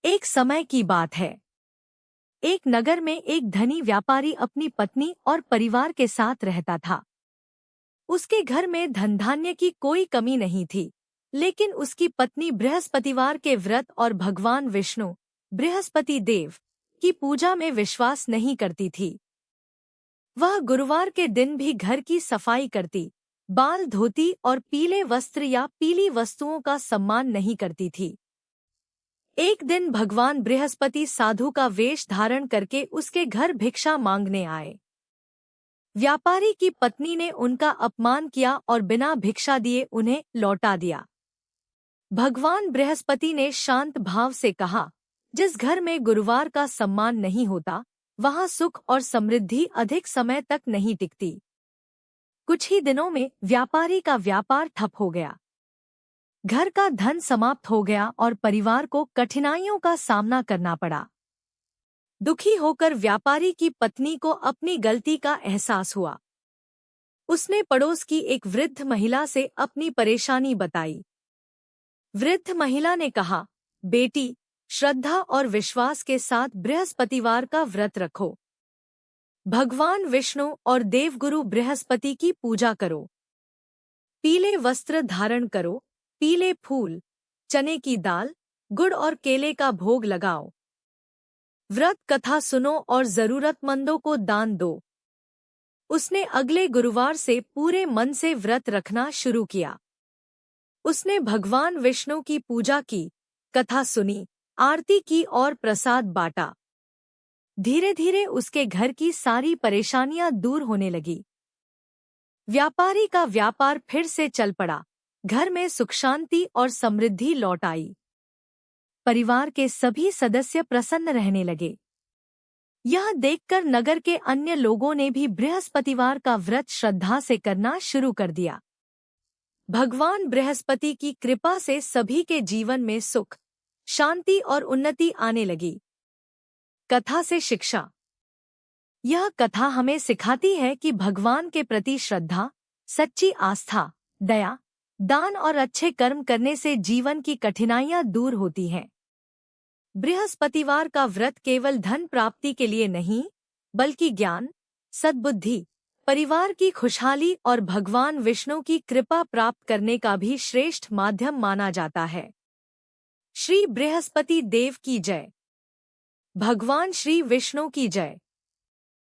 एक समय की बात है। एक नगर में एक धनी व्यापारी अपनी पत्नी और परिवार के साथ रहता था। उसके घर में धन धान्य की कोई कमी नहीं थी, लेकिन उसकी पत्नी बृहस्पतिवार के व्रत और भगवान विष्णु, बृहस्पति देव, की पूजा में विश्वास नहीं करती थी। वह गुरुवार के दिन भी घर की सफाई करती, बाल धोती और पीले वस्त्र या पीली वस्तुओं का सम्मान नहीं करती थी। एक दिन भगवान बृहस्पति साधु का वेश धारण करके उसके घर भिक्षा मांगने आए। व्यापारी की पत्नी ने उनका अपमान किया और बिना भिक्षा दिए उन्हें लौटा दिया। भगवान बृहस्पति ने शांत भाव से कहा, जिस घर में गुरुवार का सम्मान नहीं होता, वहां सुख और समृद्धि अधिक समय तक नहीं टिकती। कुछ ही दिनों में व्यापारी का व्यापार ठप हो गया। घर का धन समाप्त हो गया और परिवार को कठिनाइयों का सामना करना पड़ा। दुखी होकर व्यापारी की पत्नी को अपनी गलती का एहसास हुआ। उसने पड़ोस की एक वृद्ध महिला से अपनी परेशानी बताई। वृद्ध महिला ने कहा, बेटी, श्रद्धा और विश्वास के साथ बृहस्पतिवार का व्रत रखो। भगवान विष्णु और देवगुरु बृहस्पति की पूजा करो। पीले वस्त्र धारण करो, पीले फूल, चने की दाल, गुड़ और केले का भोग लगाओ। व्रत कथा सुनो और जरूरतमंदों को दान दो। उसने अगले गुरुवार से पूरे मन से व्रत रखना शुरू किया। उसने भगवान विष्णु की पूजा की, कथा सुनी, आरती की और प्रसाद बांटा। धीरे धीरे उसके घर की सारी परेशानियां दूर होने लगी। व्यापारी का व्यापार फिर से चल पड़ा। घर में सुख शांति और समृद्धि लौट आई। परिवार के सभी सदस्य प्रसन्न रहने लगे। यह देखकर नगर के अन्य लोगों ने भी बृहस्पतिवार का व्रत श्रद्धा से करना शुरू कर दिया। भगवान बृहस्पति की कृपा से सभी के जीवन में सुख, शांति और उन्नति आने लगी। कथा से शिक्षा। यह कथा हमें सिखाती है कि भगवान के प्रति श्रद्धा, सच्ची आस्था, दया, दान और अच्छे कर्म करने से जीवन की कठिनाइयां दूर होती हैं। बृहस्पतिवार का व्रत केवल धन प्राप्ति के लिए नहीं, बल्कि ज्ञान, सद्बुद्धि, परिवार की खुशहाली और भगवान विष्णु की कृपा प्राप्त करने का भी श्रेष्ठ माध्यम माना जाता है। श्री बृहस्पति देव की जय। भगवान श्री विष्णु की जय।